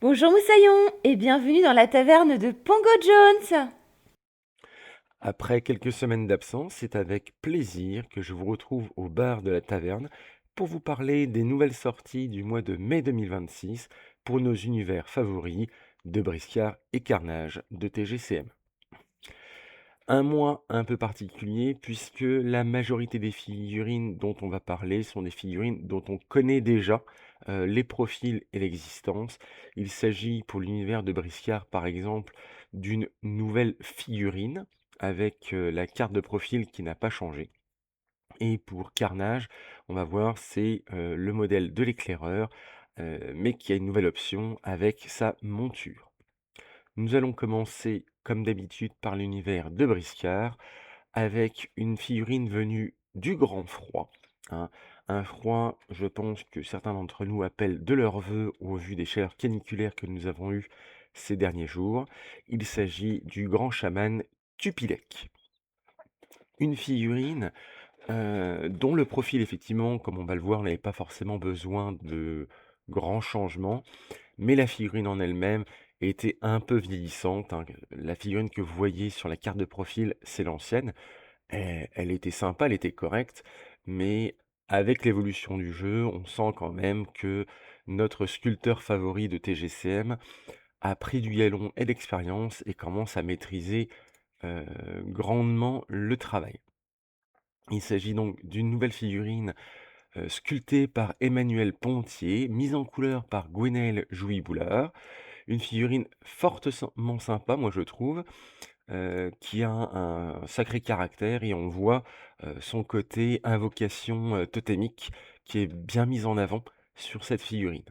Bonjour Moussaillon et bienvenue dans la taverne de Pongo Jones. Après quelques semaines d'absence, c'est avec plaisir que je vous retrouve au bar de la taverne pour vous parler des nouvelles sorties du mois de mai 2026 pour nos univers favoris de Briscard et Carnage de TGCM. Un mois un peu particulier puisque la majorité des figurines dont on va parler sont des figurines dont on connaît déjà les profils et l'existence. Il s'agit pour l'univers de Briscard par exemple d'une nouvelle figurine avec la carte de profil qui n'a pas changé. Et pour Carnage, on va voir c'est le modèle de l'éclaireur mais qui a une nouvelle option avec sa monture. Nous allons commencer, comme d'habitude, par l'univers de Briscard, avec une figurine venue du grand froid, hein. Un froid, je pense que certains d'entre nous appellent de leur vœu au vu des chaleurs caniculaires que nous avons eues ces derniers jours. Il s'agit du grand chaman Tupilek. Une figurine dont le profil, effectivement, comme on va le voir, n'avait pas forcément besoin de grands changements. Mais la figurine en elle-même était un peu vieillissante, hein. La figurine que vous voyez sur la carte de profil, c'est l'ancienne. Elle était sympa, elle était correcte, mais avec l'évolution du jeu, on sent quand même que notre sculpteur favori de TGCM a pris du galon et d'expérience et commence à maîtriser grandement le travail. Il s'agit donc d'une nouvelle figurine sculptée par Emmanuel Pontier, mise en couleur par Gwenaël Jouy-Boulard. Une figurine fortement sympa, moi je trouve, qui a un sacré caractère et on voit son côté invocation totémique qui est bien mis en avant sur cette figurine.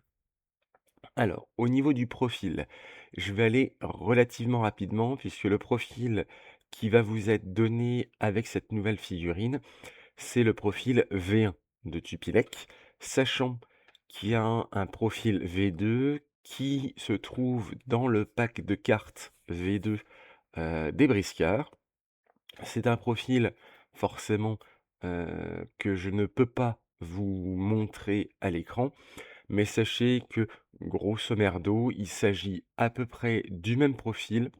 Alors, au niveau du profil, je vais aller relativement rapidement puisque le profil qui va vous être donné avec cette nouvelle figurine, c'est le profil V1 de Tupilec, sachant qu'il y a un profil V2 qui se trouve dans le pack de cartes V2 des briscards. C'est un profil forcément que je ne peux pas vous montrer à l'écran, mais sachez que grosso merdo, il s'agit à peu près du même profil,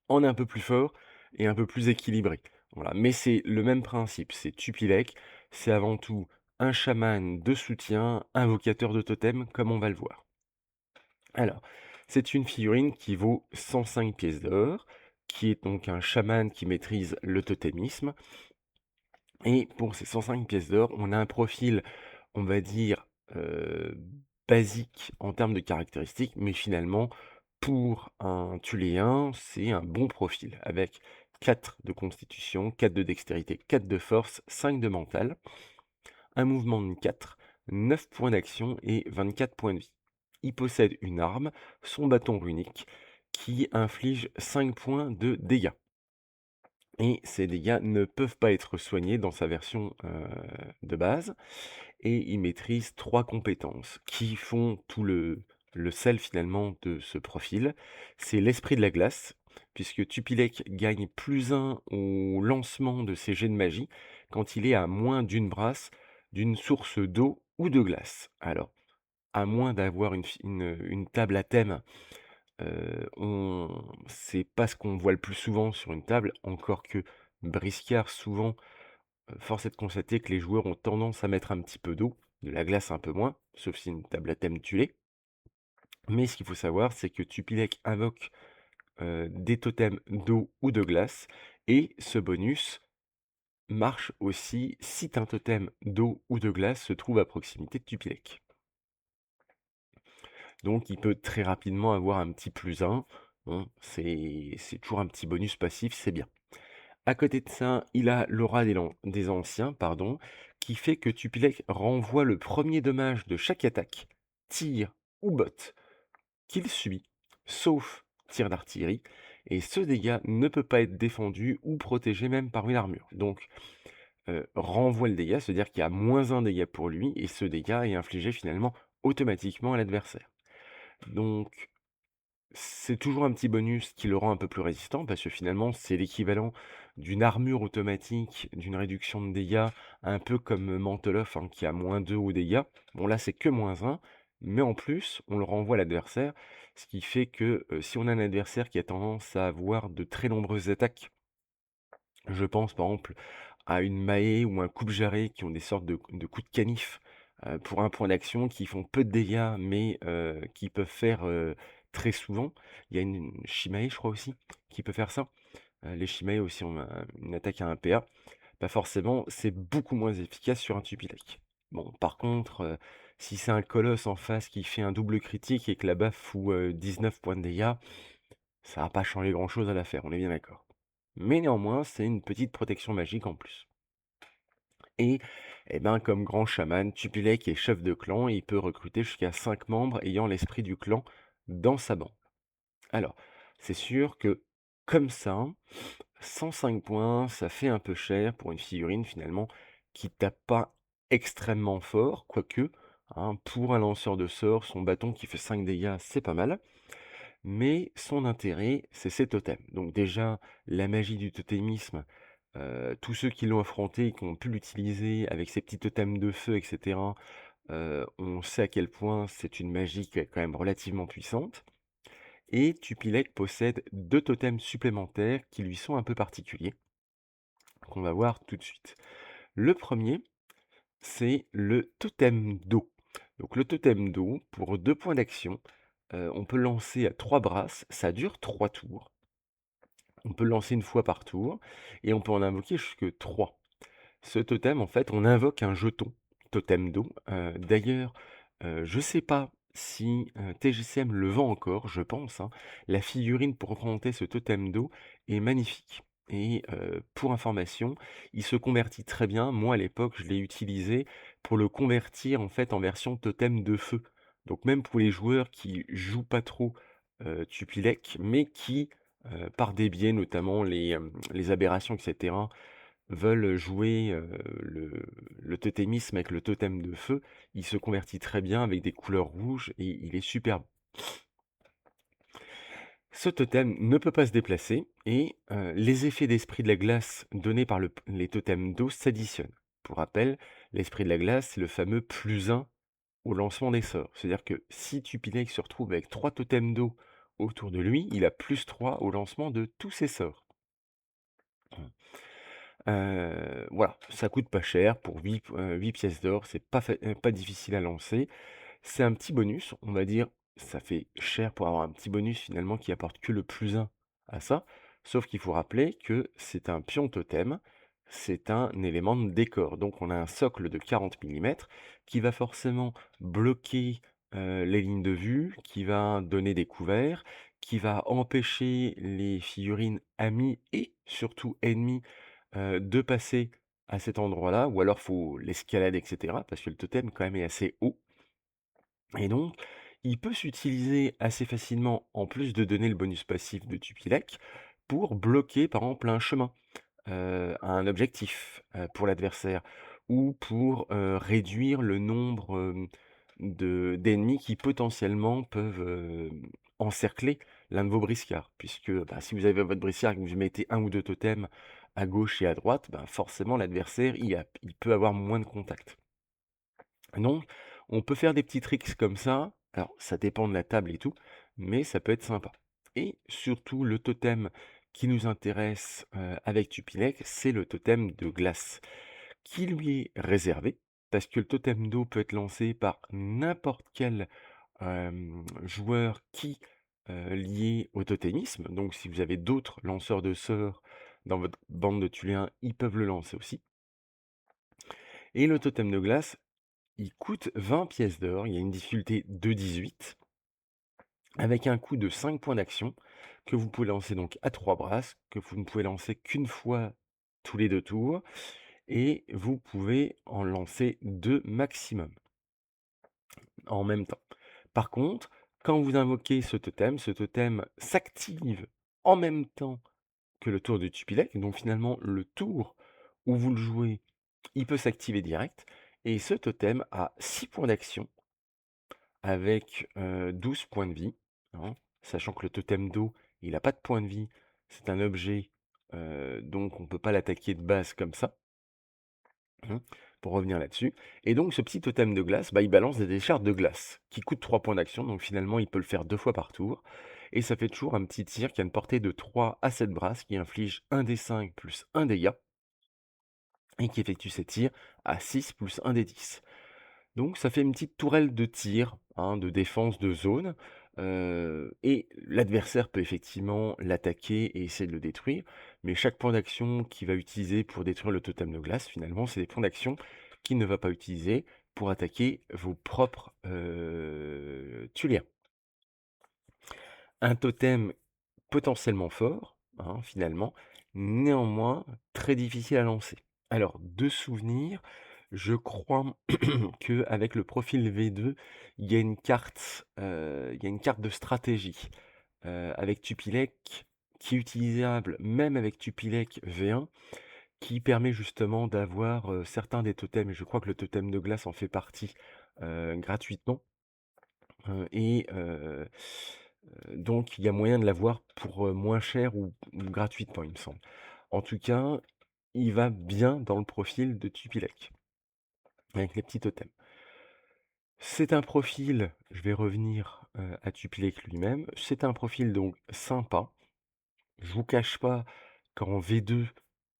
en un peu plus fort et un peu plus équilibré. Voilà, mais c'est le même principe, c'est Tupilek, c'est avant tout un chaman de soutien, invocateur de totem, comme on va le voir. Alors, c'est une figurine qui vaut 105 pièces d'or, qui est donc un chaman qui maîtrise le totémisme. Et pour ces 105 pièces d'or, on a un profil, on va dire, basique en termes de caractéristiques, mais finalement, pour un Thuléen, c'est un bon profil, avec 4 de constitution, 4 de dextérité, 4 de force, 5 de mental, un mouvement de 4, 9 points d'action et 24 points de vie. Il possède une arme, son bâton runique, qui inflige 5 points de dégâts. Et ces dégâts ne peuvent pas être soignés dans sa version de base. Et il maîtrise 3 compétences qui font tout le sel finalement de ce profil. C'est l'esprit de la glace, puisque Tupilek gagne +1 au lancement de ses jets de magie quand il est à moins d'une brasse d'une source d'eau ou de glace. Alors, à moins d'avoir une table à thème, on c'est pas ce qu'on voit le plus souvent sur une table, encore que Briscard souvent, force est de constater que les joueurs ont tendance à mettre un petit peu d'eau, de la glace un peu moins, sauf si une table à thème tu l'es. Mais ce qu'il faut savoir, c'est que Tupilek invoque des totems d'eau ou de glace, et ce bonus marche aussi si un totem d'eau ou de glace se trouve à proximité de Tupilek. Donc il peut très rapidement avoir un petit +1. Bon, c'est toujours un petit bonus passif, c'est bien. À côté de ça, il a l'aura des anciens, pardon, qui fait que Tupilek renvoie le premier dommage de chaque attaque, tir ou botte qu'il subit, sauf tir d'artillerie, et ce dégât ne peut pas être défendu ou protégé même par une armure. Donc renvoie le dégât, c'est-à-dire qu'il y a -1 dégât pour lui, et ce dégât est infligé finalement automatiquement à l'adversaire. Donc c'est toujours un petit bonus qui le rend un peu plus résistant, parce que finalement, c'est l'équivalent d'une armure automatique, d'une réduction de dégâts, un peu comme Manteloff, hein, qui a -2 aux dégâts. Bon, là, c'est que -1, mais en plus, on le renvoie à l'adversaire, ce qui fait que, si on a un adversaire qui a tendance à avoir de très nombreuses attaques, je pense par exemple à une Mahé ou un Coupe-Jarret qui ont des sortes de coups de canif, pour un point d'action, qui font peu de dégâts, mais qui peuvent faire, très souvent. Il y a une Shimae, je crois aussi, qui peut faire ça. Les Shimae aussi ont une attaque à 1 PA. Bah, forcément, c'est beaucoup moins efficace sur un Tupilek. Bon, par contre, si c'est un colosse en face qui fait un double critique et que la baffe fout, 19 points de dégâts, ça va pas changer grand-chose à l'affaire, on est bien d'accord. Mais néanmoins, c'est une petite protection magique en plus. Et, eh ben, comme grand chaman, Tupilek est chef de clan et il peut recruter jusqu'à 5 membres ayant l'esprit du clan dans sa bande. Alors, c'est sûr que comme ça, 105 points, ça fait un peu cher pour une figurine finalement qui tape pas extrêmement fort, quoique, hein, pour un lanceur de sorts, son bâton qui fait 5 dégâts, c'est pas mal. Mais son intérêt, c'est ses totems. Donc déjà, la magie du totémisme, tous ceux qui l'ont affronté et qui ont pu l'utiliser avec ses petits totems de feu, et cetera, on sait à quel point c'est une magie qui est quand même relativement puissante. Et Tupilek possède 2 totems supplémentaires qui lui sont un peu particuliers, qu'on va voir tout de suite. Le premier, c'est le totem d'eau. Donc le totem d'eau, pour 2 points d'action, on peut lancer à 3 brasses, ça dure 3 tours. On peut le lancer une fois par tour et on peut en invoquer jusque 3. Ce totem, en fait, on invoque un jeton, totem d'eau. D'ailleurs, je sais pas si, TGCM le vend encore, je pense, hein. La figurine pour représenter ce totem d'eau est magnifique et pour information, il se convertit très bien. Moi, à l'époque, je l'ai utilisé pour le convertir, en fait, en version totem de feu. Donc même pour les joueurs qui jouent pas trop, Tupilek, mais qui, par des biais, notamment les aberrations et cetera, veulent jouer, le totémisme avec le totem de feu, il se convertit très bien avec des couleurs rouges et il est superbe. Ce totem ne peut pas se déplacer et les effets d'esprit de la glace donnés par les totems d'eau s'additionnent. Pour rappel, l'esprit de la glace, c'est le fameux +1 au lancement des sorts. C'est-à-dire que si Tupilek se retrouve avec 3 totems d'eau autour de lui, il a +3 au lancement de tous ses sorts. Voilà, ça coûte pas cher pour 8 pièces d'or, c'est pas difficile à lancer. C'est un petit bonus, on va dire, ça fait cher pour avoir un petit bonus finalement qui apporte que le +1 à ça. Sauf qu'il faut rappeler que c'est un pion totem, c'est un élément de décor. Donc on a un socle de 40 millimètres qui va forcément bloquer, les lignes de vue, qui va donner des couverts, qui va empêcher les figurines amies et surtout ennemies de passer à cet endroit-là, ou alors faut l'escalade, et cetera, parce que le totem quand même est assez haut. Et donc, il peut s'utiliser assez facilement, en plus de donner le bonus passif de Tupilek, pour bloquer par exemple un chemin, un objectif, pour l'adversaire, ou pour, réduire le nombre, d'ennemis qui potentiellement peuvent, encercler l'un de vos briscards. Puisque, bah, si vous avez votre briscard et que vous mettez un ou 2 totems à gauche et à droite, bah, forcément l'adversaire il peut avoir moins de contact. Donc, on peut faire des petits tricks comme ça. Alors, ça dépend de la table et tout, mais ça peut être sympa. Et surtout, le totem qui nous intéresse avec Tupilek, c'est le totem de glace, qui lui est réservé, parce que le totem d'eau peut être lancé par n'importe quel joueur qui lié au totémisme. Donc, si vous avez d'autres lanceurs de sorts dans votre bande de Tuléens, ils peuvent le lancer aussi. Et le totem de glace, il coûte 20 pièces d'or, il y a une difficulté de 18, avec un coût de 5 points d'action, que vous pouvez lancer donc à 3 brasses, que vous ne pouvez lancer qu'une fois tous les 2 tours, et vous pouvez en lancer 2 maximum, en même temps. Par contre, quand vous invoquez ce totem s'active en même temps que le tour du Tupilek, donc finalement le tour où vous le jouez, il peut s'activer direct, et ce totem a 6 points d'action, avec 12 points de vie, hein, sachant que le totem d'eau, il a pas de points de vie, c'est un objet, donc on peut pas l'attaquer de base comme ça, mmh. pour revenir là-dessus. Et donc ce petit totem de glace, bah, il balance des décharges de glace qui coûtent 3 points d'action, donc finalement il peut le faire 2 fois par tour. Et ça fait toujours un petit tir qui a une portée de 3 à 7 brasses qui inflige 1 des 5 plus 1 dégât et qui effectue ses tirs à 6 plus 1 des 10. Donc ça fait une petite tourelle de tir, hein, de défense de zone, et l'adversaire peut effectivement l'attaquer et essayer de le détruire, mais chaque point d'action qu'il va utiliser pour détruire le totem de glace, finalement, c'est des points d'action qu'il ne va pas utiliser pour attaquer vos propres, Thuliens. Un totem potentiellement fort, hein, finalement, néanmoins très difficile à lancer. Alors, de souvenir, je crois qu'avec le profil V2, il y a une carte de stratégie avec Tupilek qui est utilisable même avec Tupilek V1, qui permet justement d'avoir certains des totems, et je crois que le totem de glace en fait partie gratuitement. Donc il y a moyen de l'avoir pour, moins cher ou gratuitement, il me semble. En tout cas, il va bien dans le profil de Tupilek, avec les petits totems. C'est un profil, je vais revenir, à Tupilek lui-même, c'est un profil donc sympa. Je vous cache pas qu'en V2,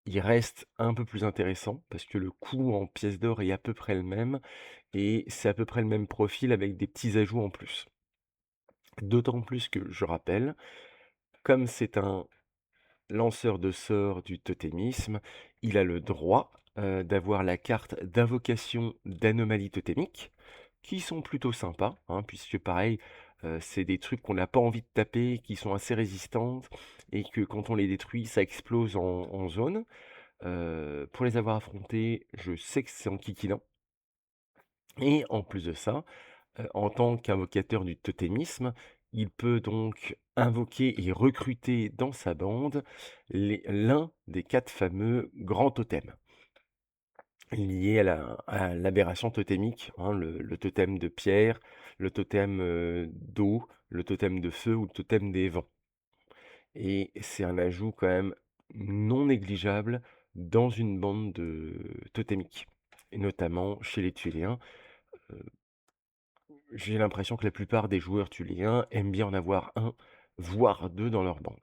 il reste un peu plus intéressant parce que le coût en pièces d'or est à peu près le même et c'est à peu près le même profil avec des petits ajouts en plus. D'autant plus que, je rappelle, comme c'est un lanceur de sorts du totémisme, il a le droit d'avoir la carte d'invocation d'anomalies totémiques, qui sont plutôt sympas, hein, puisque pareil, c'est des trucs qu'on n'a pas envie de taper, qui sont assez résistantes, et que quand on les détruit, ça explose en zone. Pour les avoir affrontés, je sais que c'est enquiquinant. Et en plus de ça, en tant qu'invocateur du totémisme, il peut donc invoquer et recruter dans sa bande l'un des 4 fameux grands totems, liés à l'aberration totémique, hein, le totem de pierre, le totem d'eau, le totem de feu ou le totem des vents. Et c'est un ajout quand même non négligeable dans une bande de totémique, et notamment chez les Thuléens. J'ai l'impression que la plupart des joueurs thuléens aiment bien en avoir un, voire 2 dans leur bande.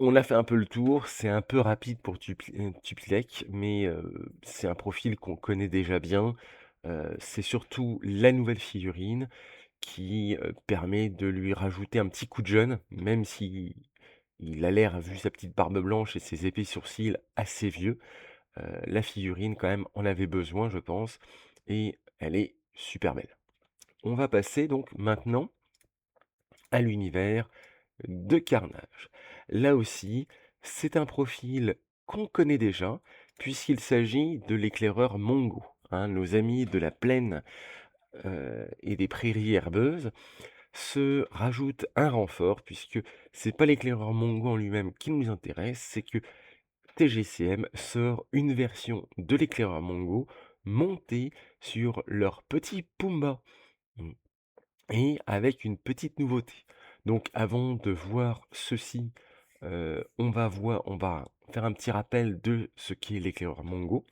On a fait un peu le tour, c'est un peu rapide pour Tupilek, mais c'est un profil qu'on connaît déjà bien. C'est surtout la nouvelle figurine qui, permet de lui rajouter un petit coup de jeune, même si il a l'air, vu sa petite barbe blanche et ses épais sourcils, assez vieux. La figurine quand même en avait besoin, je pense, et elle est super belle. On va passer donc maintenant à l'univers de Carnage. Là aussi, c'est un profil qu'on connaît déjà, puisqu'il s'agit de l'éclaireur Mongo, hein, nos amis de la plaine et des prairies herbeuses se rajoutent un renfort, puisque c'est pas l'éclaireur Mongo en lui-même qui nous intéresse, c'est que TGCM sort une version de l'éclaireur Mongo montée sur leur petit Pumba. Mm. Et avec une petite nouveauté. Donc avant de voir ceci, on va faire un petit rappel de ce qu'est l'éclaireur Mongo.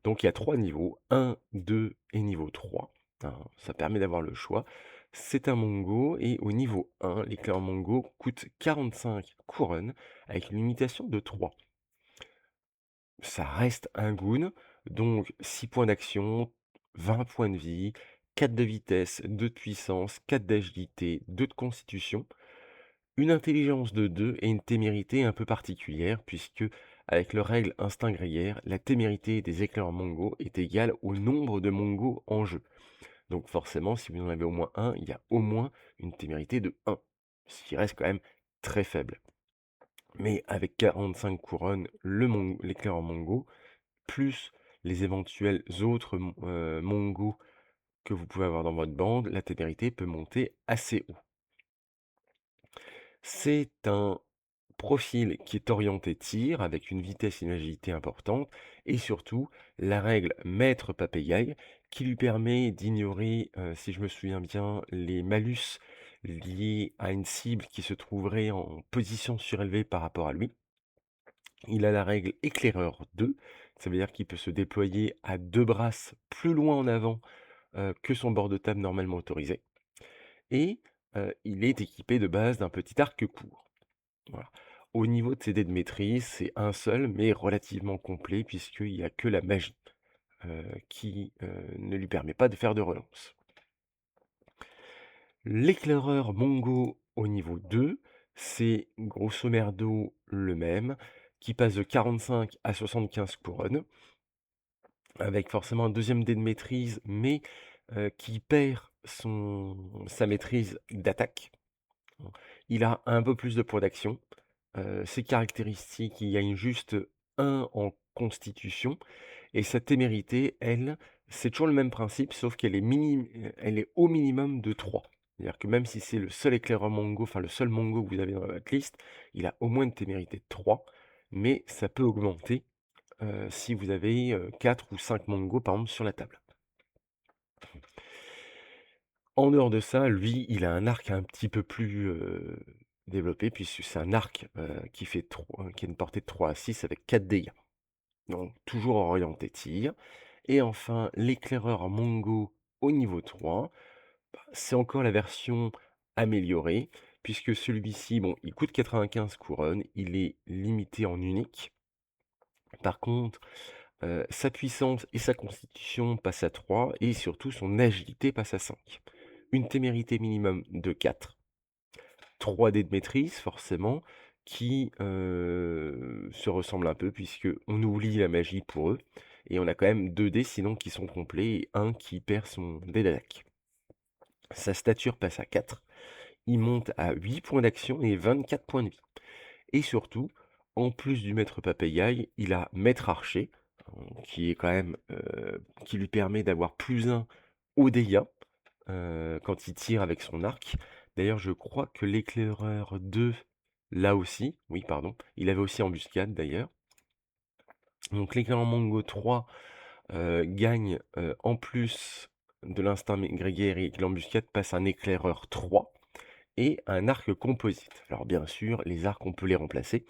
Donc il y a 3 niveaux, 1, 2 et niveau 3, hein, ça permet d'avoir le choix. C'est un Mongo et au niveau 1, l'éclaireur Mongo coûte 45 couronnes avec une limitation de 3. Ça reste un goon, donc 6 points d'action, 20 points de vie, 4 de vitesse, 2 de puissance, 4 d'agilité, 2 de constitution, une intelligence de 2 et une témérité un peu particulière, puisque avec leur règle instinct grégaire, la témérité des éclaireurs Mongo est égale au nombre de Mongo en jeu. Donc forcément, si vous en avez au moins un, il y a au moins une témérité de 1, ce qui reste quand même très faible. Mais avec 45 couronnes, l'éclaireur Mongo, plus les éventuels autres Mongo que vous pouvez avoir dans votre bande, la témérité peut monter assez haut. C'est un profil qui est orienté tir, avec une vitesse et une agilité importante, et surtout la règle maître papagaï, qui lui permet d'ignorer, si je me souviens bien, les malus liés à une cible qui se trouverait en position surélevée par rapport à lui. Il a la règle éclaireur 2, Ça veut dire qu'il peut se déployer à 2 brasses plus loin en avant, que son bord de table normalement autorisé et il est équipé de base d'un petit arc court. Voilà. Au niveau de ses dés de maîtrise, c'est un seul, mais relativement complet puisqu'il y a que la magie, qui, ne lui permet pas de faire de relance. L'éclaireur Mongo au niveau 2, c'est grosso merdo le même, qui passe de 45 à 75 couronnes, avec forcément un deuxième dé de maîtrise, mais qui perd sa maîtrise d'attaque. Il a un peu plus de points d'action. Ses caractéristiques, il gagne juste 1 en constitution et sa témérité, elle, c'est toujours le même principe, sauf elle est au minimum de 3. C'est-à-dire que même si c'est le seul éclaireur Mongo, enfin le seul Mongo que vous avez dans votre liste, il a au moins une témérité de 3, mais ça peut augmenter, si vous avez, 4 ou 5 Mongo, par exemple, sur la table. En dehors de ça, lui, il a un arc un petit peu plus, développé puisque c'est un arc, qui a une portée de 3 à 6 avec 4 dégâts. Donc toujours orienté tir. Et enfin, l'éclaireur Mongo au niveau 3, c'est encore la version améliorée, puisque celui-ci, bon, il coûte 95 couronnes, il est limité en unique. Par contre, sa puissance et sa constitution passent à 3, et surtout son agilité passe à 5. Une témérité minimum de 4, 3 dés de maîtrise forcément, qui se ressemblent un peu puisque on oublie la magie pour eux et on a quand même 2 dés sinon qui sont complets et un qui perd son dé d'attaque. Sa stature passe à 4, il monte à 8 points d'action et 24 points de vie. Et surtout, en plus du maître Papayaï, il a maître archer, qui est quand même, qui lui permet d'avoir +1 aux dégâts, quand il tire avec son arc. D'ailleurs, je crois que l'éclaireur 2 l'a aussi. Oui, pardon. Il avait aussi embuscade d'ailleurs. Donc l'éclaireur Mongo 3 gagne, en plus de l'instinct grégaire et que l'embuscade passe un éclaireur 3 et un arc composite. Alors bien sûr, les arcs, on peut les remplacer.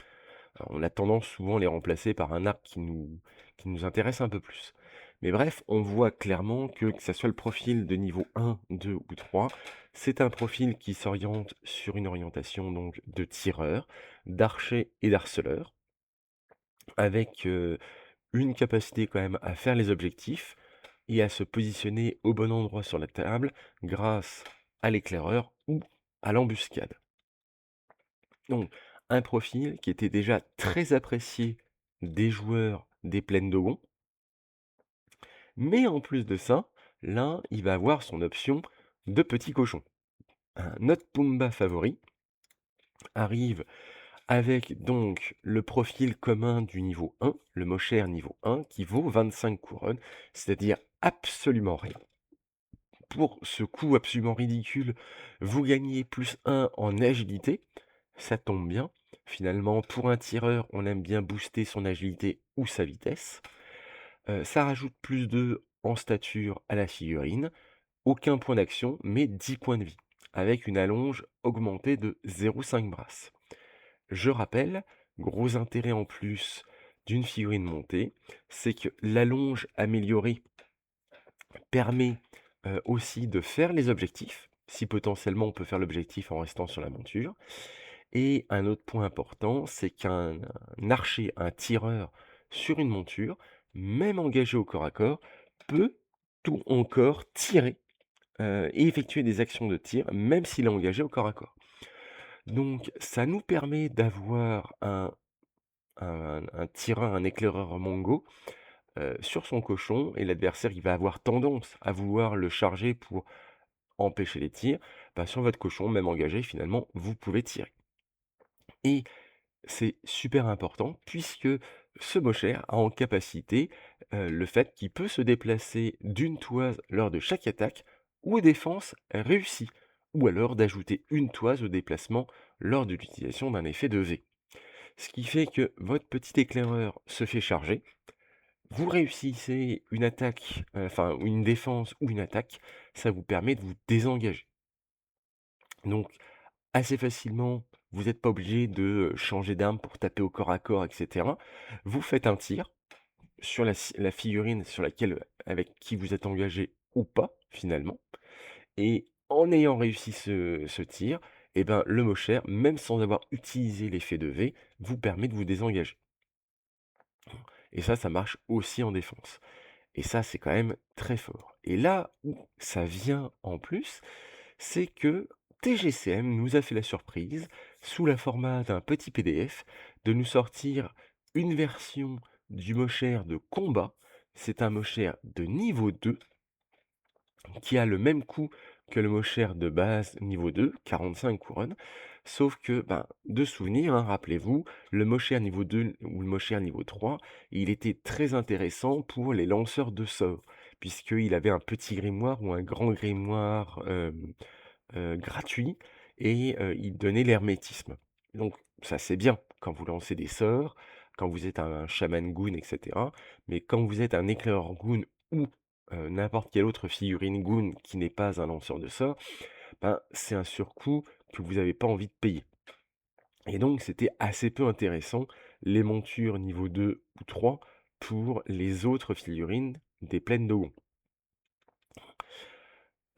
On a tendance souvent à les remplacer par un arc qui nous intéresse un peu plus. Mais bref, on voit clairement que ça soit le profil de niveau 1, 2 ou 3, c'est un profil qui s'oriente sur une orientation donc de tireur, d'archer et d'harceleur, avec une capacité quand même à faire les objectifs et à se positionner au bon endroit sur la table grâce à l'éclaireur ou à l'embuscade. Donc, un profil qui était déjà très apprécié des joueurs des plaines d'Ogon. Mais en plus de ça, là, il va avoir son option de petit cochon. Notre Pumba favori arrive avec donc le profil commun du niveau 1, le Mocher niveau 1, qui vaut 25 couronnes, c'est-à-dire absolument rien. Pour ce coût absolument ridicule, vous gagnez +1 en agilité, ça tombe bien. Finalement, pour un tireur, on aime bien booster son agilité ou sa vitesse. Ça rajoute +2 en stature à la figurine. Aucun point d'action, mais 10 points de vie, avec une allonge augmentée de 0,5 brasses. Je rappelle, gros intérêt en plus d'une figurine montée, c'est que l'allonge améliorée permet aussi de faire les objectifs, si potentiellement on peut faire l'objectif en restant sur la monture. Et un autre point important, c'est qu'un archer, un tireur sur une monture, même engagé au corps à corps, peut tout encore tirer et effectuer des actions de tir, même s'il est engagé au corps à corps. Donc ça nous permet d'avoir un tireur, un éclaireur Mongo, sur son cochon et l'adversaire, il va avoir tendance à vouloir le charger pour empêcher les tirs. Bah, sur votre cochon, même engagé, finalement, vous pouvez tirer. Et c'est super important puisque ce Mocher a en capacité, le fait qu'il peut se déplacer d'une toise lors de chaque attaque ou défense réussie, ou alors d'ajouter une toise au déplacement lors de l'utilisation d'un effet de V. Ce qui fait que votre petit éclaireur se fait charger, vous réussissez une attaque, enfin une défense ou une attaque, ça vous permet de vous désengager. Donc assez facilement, vous n'êtes pas obligé de changer d'arme pour taper au corps à corps et cetera. Vous faites un tir, sur la figurine sur laquelle avec qui vous êtes engagé ou pas, finalement. Et en ayant réussi ce tir, et ben, le Mosher, même sans avoir utilisé l'effet de V, vous permet de vous désengager. Et ça marche aussi en défense. Et ça, c'est quand même très fort. Et là où ça vient en plus, c'est que TGCM nous a fait la surprise, sous la format d'un petit PDF, de nous sortir une version du Mosher de combat. C'est un Mosher de niveau 2 qui a le même coût que le Mosher de base niveau 2, 45 couronnes. Sauf que, ben, de souvenir, hein, rappelez-vous, le Mosher niveau 2 ou le Mosher niveau 3, il était très intéressant pour les lanceurs de sorts, puisqu'il avait un petit grimoire ou un grand grimoire gratuit et il donnait l'hermétisme. Donc ça c'est bien quand vous lancez des sorts, quand vous êtes un chaman goon, etc. Mais quand vous êtes un éclaireur goon ou n'importe quelle autre figurine goon qui n'est pas un lanceur de sorts, ben, c'est un surcoût que vous n'avez pas envie de payer. Et donc c'était assez peu intéressant les montures niveau 2 ou 3 pour les autres figurines des plaines de Gon.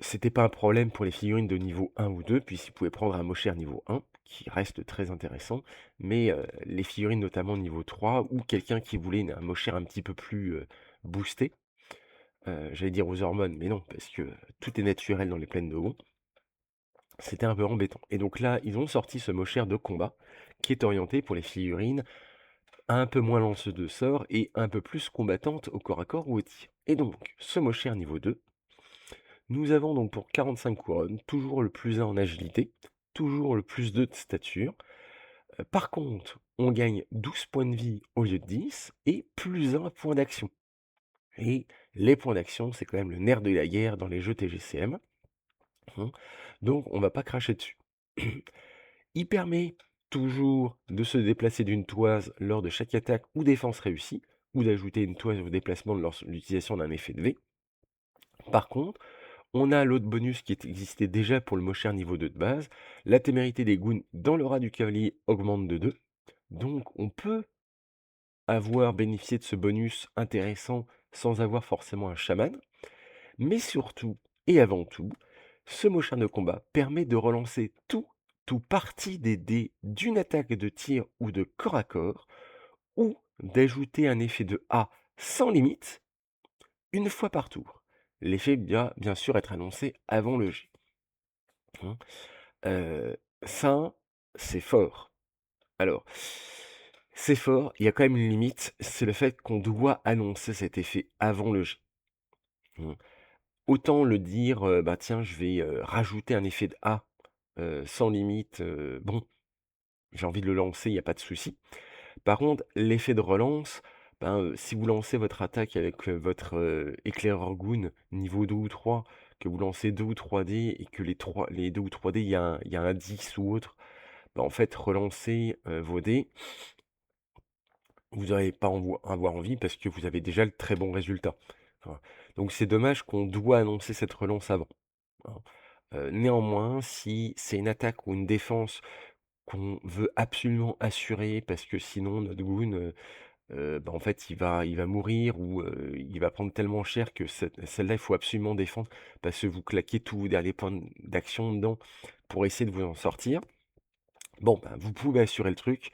C'était pas un problème pour les figurines de niveau 1 ou 2, puisqu'ils pouvaient prendre un Mosher niveau 1, qui reste très intéressant, mais les figurines notamment niveau 3, ou quelqu'un qui voulait un Mosher un petit peu plus boosté, j'allais dire aux hormones, mais non, parce que tout est naturel dans les plaines de Gon, c'était un peu embêtant. Et donc là, ils ont sorti ce Mosher de combat, qui est orienté pour les figurines un peu moins lanceuses de sorts et un peu plus combattantes au corps à corps ou au tir. Et donc, ce Mosher niveau 2, nous avons donc pour 45 couronnes, toujours le plus 1 en agilité, toujours le plus 2 de stature. Par contre, on gagne 12 points de vie au lieu de 10 et plus 1 point d'action. Et les points d'action, c'est quand même le nerf de la guerre dans les jeux TGCM. Hein. Donc on va pas cracher dessus. Il permet toujours de se déplacer d'une toise lors de chaque attaque ou défense réussie, ou d'ajouter une toise au déplacement lors de l'utilisation d'un effet de V. Par contre, on a l'autre bonus qui existait déjà pour le Mosher niveau 2 de base. La témérité des goons dans le rat du cavalier augmente de 2. Donc on peut avoir bénéficié de ce bonus intéressant sans avoir forcément un chaman. Mais surtout, et avant tout, ce Mosher de combat permet de relancer tout parti des dés d'une attaque de tir ou de corps à corps, ou d'ajouter un effet de A sans limite, une fois par tour. L'effet doit bien sûr être annoncé avant le jet. Hein. Ça, c'est fort. Alors, c'est fort, il y a quand même une limite, c'est le fait qu'on doit annoncer cet effet avant le jet. Mmh. Autant le dire, bah, tiens, je vais, rajouter un effet de A, sans limite, bon, j'ai envie de le lancer, il y a pas de souci. Par contre, l'effet de relance, ben, si vous lancez votre attaque avec, votre, éclaireur goon niveau 2 ou 3, que vous lancez 2 ou 3 dés et que les 2 ou 3 dés, il y a un 10 ou autre, bah, en fait, relancer, vos dés, vous n'allez pas avoir envie parce que vous avez déjà le très bon résultat. Enfin, donc c'est dommage qu'on doit annoncer cette relance avant, hein. Néanmoins, si c'est une attaque ou une défense qu'on veut absolument assurer parce que sinon notre goon, bah, en fait, il va mourir ou il va prendre tellement cher que celle-là, il faut absolument défendre parce que vous claquez tous vos derniers points d'action dedans pour essayer de vous en sortir. Bon, ben, vous pouvez assurer le truc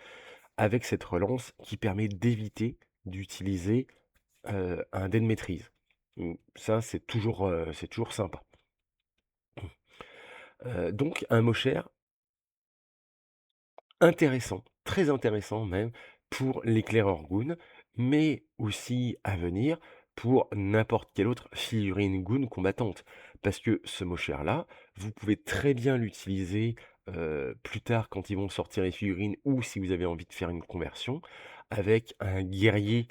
avec cette relance qui permet d'éviter d'utiliser un dé de maîtrise. Ça, c'est toujours sympa. Donc un Mosher intéressant, très intéressant même, pour l'éclaireur Goon, mais aussi à venir pour n'importe quelle autre figurine Goon combattante. Parce que ce Mosher-là, vous pouvez très bien l'utiliser plus tard quand ils vont sortir les figurines ou si vous avez envie de faire une conversion avec un guerrier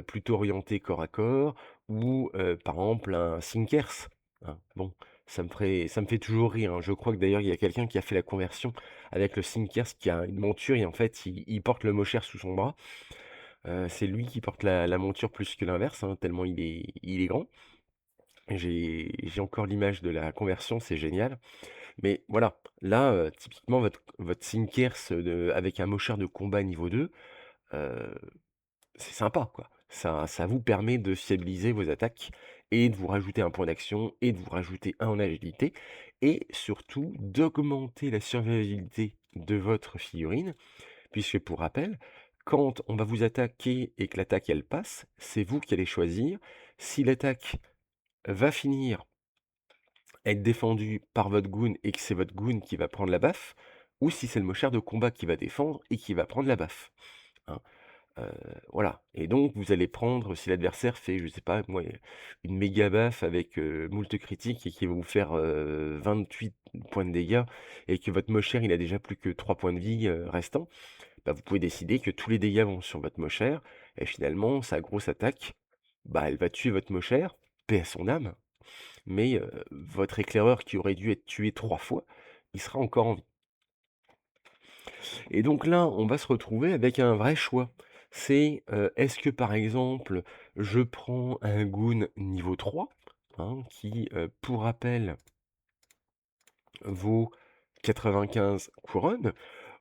plutôt orienté corps à corps ou par exemple un Sinkers. Hein. Bon, ça me fait toujours rire, hein. Je crois que d'ailleurs il y a quelqu'un qui a fait la conversion avec le Sinkers qui a une monture et en fait il porte le Mosher sous son bras. C'est lui qui porte la monture plus que l'inverse, hein, tellement il est grand. J'ai encore l'image de la conversion, c'est génial. Mais voilà, là, typiquement votre Sinkers avec un Mosher de combat niveau 2, c'est sympa quoi. Ça vous permet de fiabiliser vos attaques et de vous rajouter un point d'action et de vous rajouter un en agilité et surtout d'augmenter la survivabilité de votre figurine, puisque pour rappel, quand on va vous attaquer et que l'attaque elle passe, c'est vous qui allez choisir si l'attaque va finir être défendue par votre goon et que c'est votre goon qui va prendre la baffe, ou si c'est le mochère de combat qui va défendre et qui va prendre la baffe. Hein. Heu, voilà et donc vous allez prendre si l'adversaire fait, je sais pas moi, une méga baffe avec, moult critiques et qui va vous faire, 28 points de dégâts et que votre mochère il a déjà plus que 3 points de vie, restants, bah, vous pouvez décider que tous les dégâts vont sur votre mochère et finalement sa grosse attaque, bah, elle va tuer votre mochère, paix à son âme, mais votre éclaireur qui aurait dû être tué 3 fois, il sera encore en vie. Et donc là, on va se retrouver avec un vrai choix. C'est, est-ce que par exemple, je prends un goon niveau 3, hein, qui, pour rappel, vaut 95 couronnes,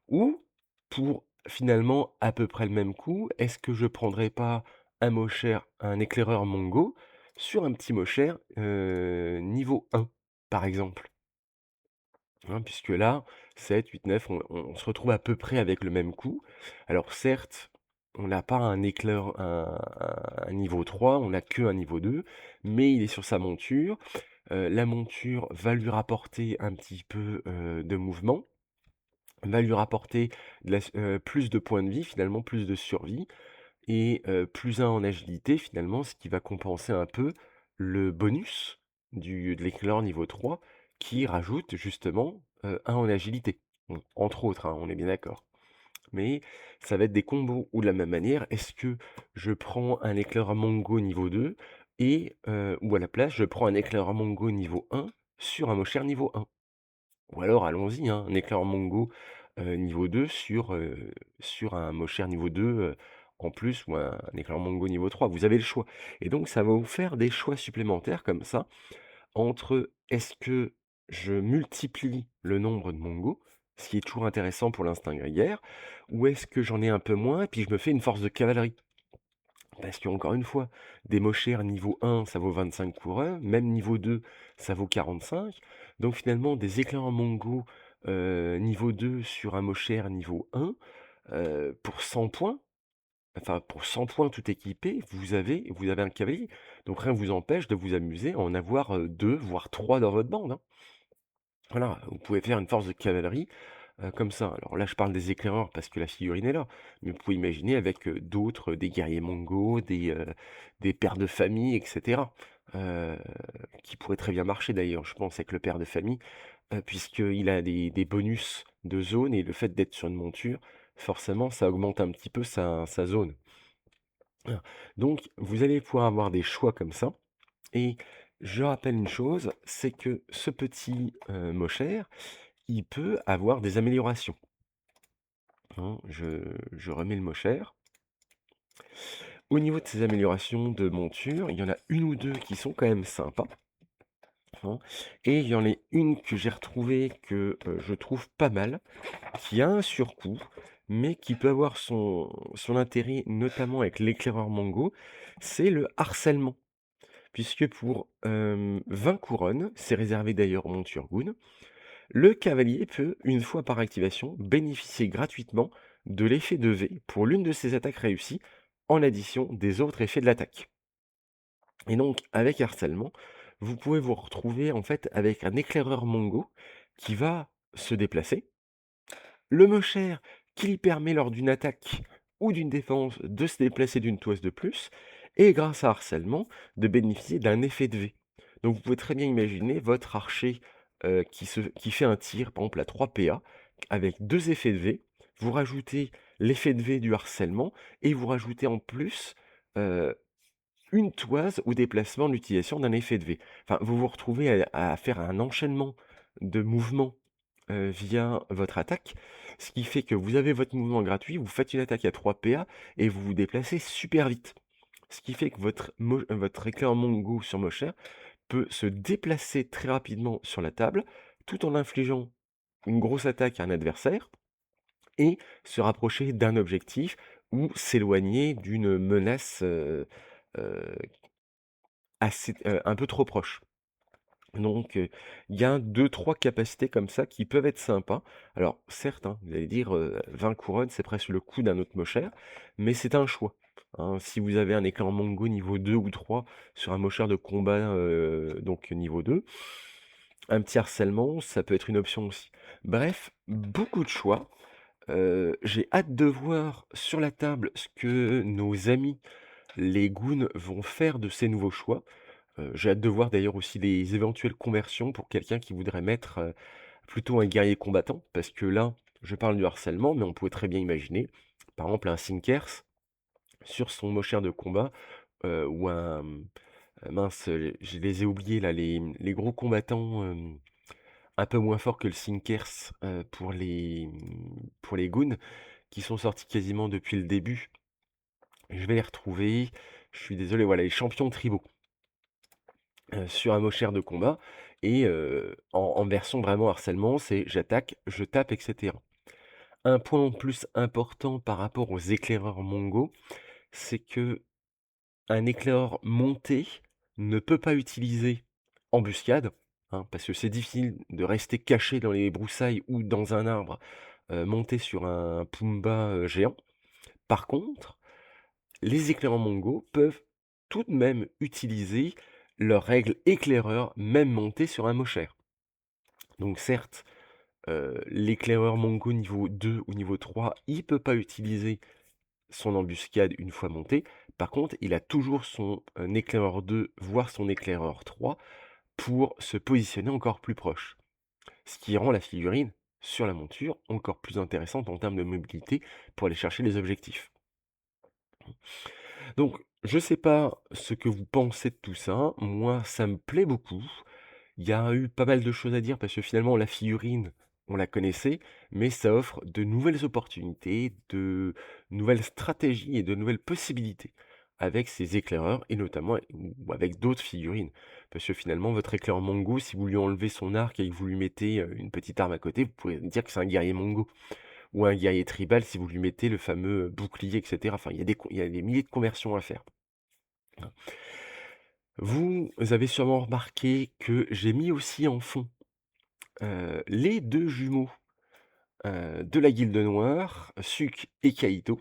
ou pour finalement à peu près le même coût, est-ce que je prendrais pas un éclaireur Mongo sur un petit mochère, niveau 1, par exemple? Hein, puisque là, 7, 8, 9, on se retrouve à peu près avec le même coût. Alors certes, on n'a pas un niveau 3, on n'a qu'un niveau 2, mais il est sur sa monture. La monture va lui rapporter un petit peu, de mouvement, va lui rapporter plus de points de vie, finalement plus de survie et +1 en agilité finalement, ce qui va compenser un peu le bonus de l'éclair niveau 3 qui rajoute justement, 1 en agilité. Bon, entre autres, hein, on est bien d'accord. Mais ça va être des combos où de la même manière, est-ce que je prends un éclair Mongo niveau 2 et ou à la place, je prends un éclair Mongo niveau 1 sur un Moshert niveau 1? Ou alors allons-y, hein, un éclair Mongo, niveau 2 sur un Moshert niveau 2, en plus ou un éclair Mongo niveau 3. Vous avez le choix et donc ça va vous faire des choix supplémentaires comme ça, entre est-ce que je multiplie le nombre de Mongo, ce qui est toujours intéressant pour l'instinct grégaire, ou est-ce que j'en ai un peu moins et puis je me fais une force de cavalerie? Parce qu'encore une fois, des mochères niveau 1, ça vaut 25 coureurs, même niveau 2, ça vaut 45. Donc finalement, des éclairs Mongo niveau 2 sur un mochère niveau 1, pour 100 points, enfin pour 100 points tout équipé, vous avez un cavalier. Donc rien ne vous empêche de vous amuser à en avoir 2, voire 3 dans votre bande, hein. Voilà, vous pouvez faire une force de cavalerie comme ça. Alors là, je parle des éclaireurs parce que la figurine est là, mais vous pouvez imaginer avec, d'autres, des guerriers mongols, des pères de famille et cetera, heu, qui pourraient très bien marcher d'ailleurs, je pense avec le père de famille, puisqu'il a des bonus de zone et le fait d'être sur une monture, forcément ça augmente un petit peu sa zone. Voilà. Donc vous allez pouvoir avoir des choix comme ça et je rappelle une chose, c'est que ce petit, Moshert, il peut avoir des améliorations. Hein, je remets le Moshert. Au niveau de ces améliorations de monture, il y en a une ou 2 qui sont quand même sympas, hein, et il y en a une que j'ai retrouvée que, je trouve pas mal, qui a un surcoût, mais qui peut avoir son intérêt, notamment avec l'éclaireur Mongo, c'est le harcèlement. Puisque pour, 20 couronnes, c'est réservé d'ailleurs aux montures Goon, le cavalier peut, une fois par activation, bénéficier gratuitement de l'effet de V pour l'une de ses attaques réussies, en addition des autres effets de l'attaque. Et donc, avec harcèlement, vous pouvez vous retrouver en fait avec un éclaireur Mongo qui va se déplacer, le mocher qui lui permet lors d'une attaque ou d'une défense de se déplacer d'une toise de plus, et grâce à harcèlement, de bénéficier d'un effet de V. Donc vous pouvez très bien imaginer votre archer qui fait un tir, par exemple à 3 PA, avec 2 effets de V, vous rajoutez l'effet de V du harcèlement, et vous rajoutez en plus euh, une toise au déplacement de l'utilisation d'un effet de V. Enfin, vous vous retrouvez à faire un enchaînement de mouvements via votre attaque, ce qui fait que vous avez votre mouvement gratuit, vous faites une attaque à 3 PA et vous vous déplacez super vite. Ce qui fait que votre éclair Mongo sur Mocher peut se déplacer très rapidement sur la table, tout en infligeant une grosse attaque à un adversaire et se rapprocher d'un objectif ou s'éloigner d'une menace, heu, un peu trop proche. Donc, il y a 2-3 capacités comme ça qui peuvent être sympas. Alors certes, hein, vous allez dire, 20 couronnes, c'est presque le coût d'un autre Mocher, mais c'est un choix, hein. Si vous avez un éclair Mango niveau 2 ou 3 sur un Mocher de combat, donc niveau 2, un petit harcèlement, ça peut être une option aussi. Bref, beaucoup de choix. J'ai hâte de voir sur la table ce que nos amis les goons vont faire de ces nouveaux choix. J'ai hâte de voir d'ailleurs aussi les éventuelles conversions pour quelqu'un qui voudrait mettre, plutôt un guerrier combattant. Parce que là, je parle du harcèlement, mais on pourrait très bien imaginer, par exemple, un Sinkers sur son Mocher de combat, ou un, mince, je les ai oubliés là, les gros combattants, un peu moins forts que le Sinkers, pour les goons, qui sont sortis quasiment depuis le début. Je vais les retrouver, je suis désolé, voilà, les champions tribaux. Sur un Mocher de combat et en version vraiment harcèlement, c'est j'attaque, je tape et cetera. Un point en plus important par rapport aux éclaireurs Mongo, c'est qu'un éclaireur monté ne peut pas utiliser embuscade, hein, parce que c'est difficile de rester caché dans les broussailles ou dans un arbre, monté sur un Pumba, géant. Par contre, les éclaireurs Mongo peuvent tout de même utiliser leurs règles éclaireurs, même montés sur un Mocher. Donc certes, l'éclaireur Mongo niveau 2 ou niveau 3, il peut pas utiliser son embuscade une fois monté. Par contre, il a toujours son, éclaireur 2, voire son éclaireur 3 pour se positionner encore plus proche. Ce qui rend la figurine, sur la monture, encore plus intéressante en termes de mobilité pour aller chercher les objectifs. Donc, je sais pas ce que vous pensez de tout ça. Moi, ça me plaît beaucoup. Il y a eu pas mal de choses à dire parce que finalement, la figurine, on la connaissait, mais ça offre de nouvelles opportunités, de nouvelles stratégies et de nouvelles possibilités avec ces éclaireurs et notamment ou avec d'autres figurines. Parce que finalement, votre éclaireur Mongo, si vous lui enlevez son arc et que vous lui mettez une petite arme à côté, vous pouvez dire que c'est un guerrier Mongo. Ou un guerrier tribal si vous lui mettez le fameux bouclier, etc. Enfin, il y a des milliers de conversions à faire. Vous avez sûrement remarqué que j'ai mis aussi en fond les deux jumeaux de la Guilde Noire, Suk et Kaito.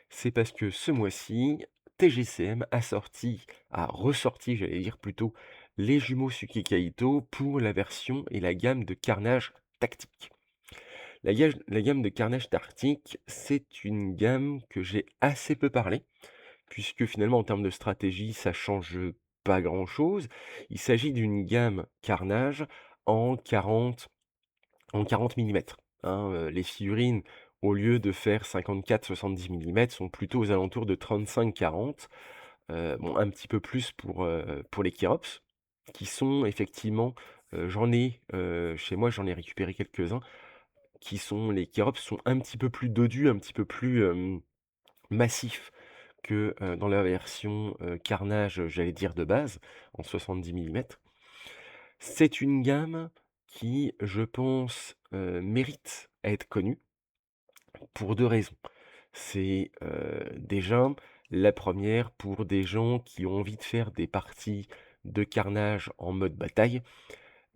C'est parce que ce mois-ci, TGCM a ressorti, j'allais dire plutôt, les jumeaux Suk et Kaito pour la version et la gamme de Carnage Tactique. La gamme de Carnage Tactique, c'est une gamme que j'ai assez peu parlé, puisque finalement en termes de stratégie, ça change pas grand-chose. Il s'agit d'une gamme Carnage en 40 millimètres, hein, les figurines, au lieu de faire 54-70 millimètres, sont plutôt aux alentours de 35-40. Bon, un petit peu plus pour les Kérops, qui sont effectivement, chez moi, j'en ai récupéré quelques-uns, qui sont les Kérops sont un petit peu plus dodus, un petit peu plus, massifs que, dans la version, Carnage, j'allais dire de base, en 70 millimètres. C'est une gamme qui, je pense, mérite à être connue pour 2 raisons. C'est, déjà, la première pour des gens qui ont envie de faire des parties de Carnage en mode bataille,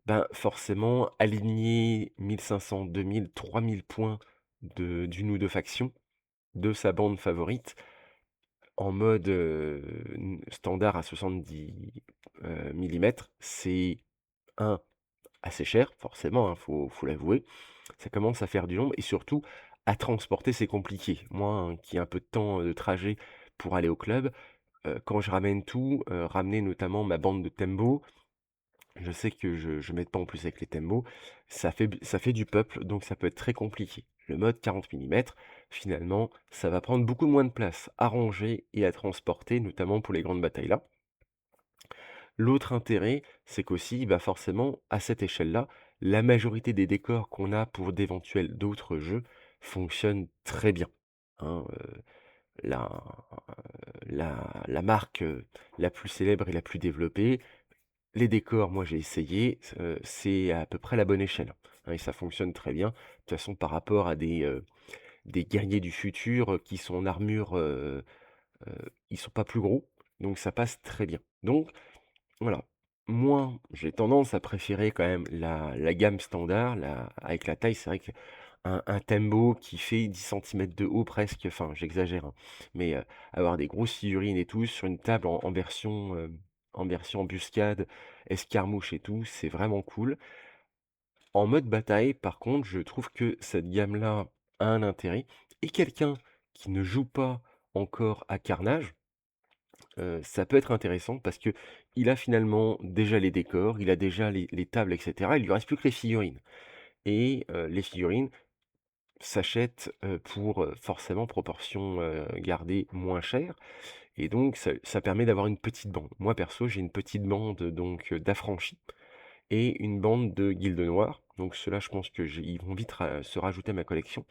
ben, forcément aligner 1 500, 2 000, 3 000 points d'une ou 2 factions de sa bande favorite en mode, standard à 70, millimètres, c'est un assez cher, forcément, hein, faut l'avouer. Ça commence à faire du nombre et surtout à transporter, c'est compliqué. Moi, hein, qui ai un peu de temps, de trajet pour aller au club, quand je ramène tout, ramener notamment ma bande de Tembo, je sais que je m'aide pas en plus avec les Tembo, ça fait du peuple, donc ça peut être très compliqué. Le mode 40 millimètres, finalement, ça va prendre beaucoup moins de place à ranger et à transporter, notamment pour les grandes batailles là. L'autre intérêt, c'est qu'aussi, bah, forcément, à cette échelle-là, la majorité des décors qu'on a pour d'éventuels d'autres jeux fonctionnent très bien, hein, la la marque, la plus célèbre et la plus développée, les décors, moi j'ai essayé, c'est à peu près la bonne échelle, hein, et ça fonctionne très bien. De toute façon, par rapport à des guerriers du futur qui sont en armure, ils sont pas plus gros, donc ça passe très bien. Donc voilà, moi, j'ai tendance à préférer quand même la gamme standard, avec la taille. C'est vrai qu'un Tembo qui fait 10 centimètres de haut presque, enfin j'exagère, hein, mais avoir des grosses figurines et tout sur une table en version embuscade, escarmouche et tout, c'est vraiment cool. En mode bataille, par contre, je trouve que cette gamme-là a un intérêt. Et quelqu'un qui ne joue pas encore à Carnage, ça peut être intéressant parce que il a finalement déjà les décors, il a déjà les tables, et cetera. Il lui reste plus que les figurines et les figurines s'achètent, pour, forcément proportion, gardée, moins cher et donc ça permet d'avoir une petite bande. Moi perso, j'ai une petite bande donc, d'affranchis et une bande de Guilde Noire, donc ceux-là, je pense que ils vont vite se rajouter à ma collection.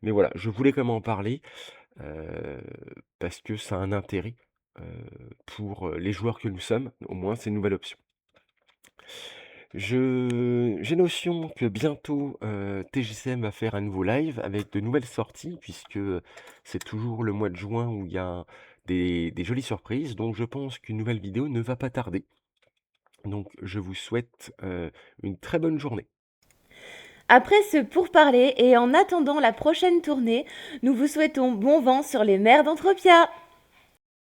Mais voilà, je voulais quand même en parler, heu, parce que ça a un intérêt, heu, pour, les joueurs que nous sommes, au moins c'est une nouvelle option. J'ai notion que bientôt, TGCM va faire un nouveau live avec de nouvelles sorties puisque, c'est toujours le mois de juin où il y a des jolies surprises, donc je pense qu'une nouvelle vidéo ne va pas tarder. Donc je vous souhaite, une très bonne journée. Après ce pourparler et en attendant la prochaine tournée, nous vous souhaitons bon vent sur les mers d'Entropia.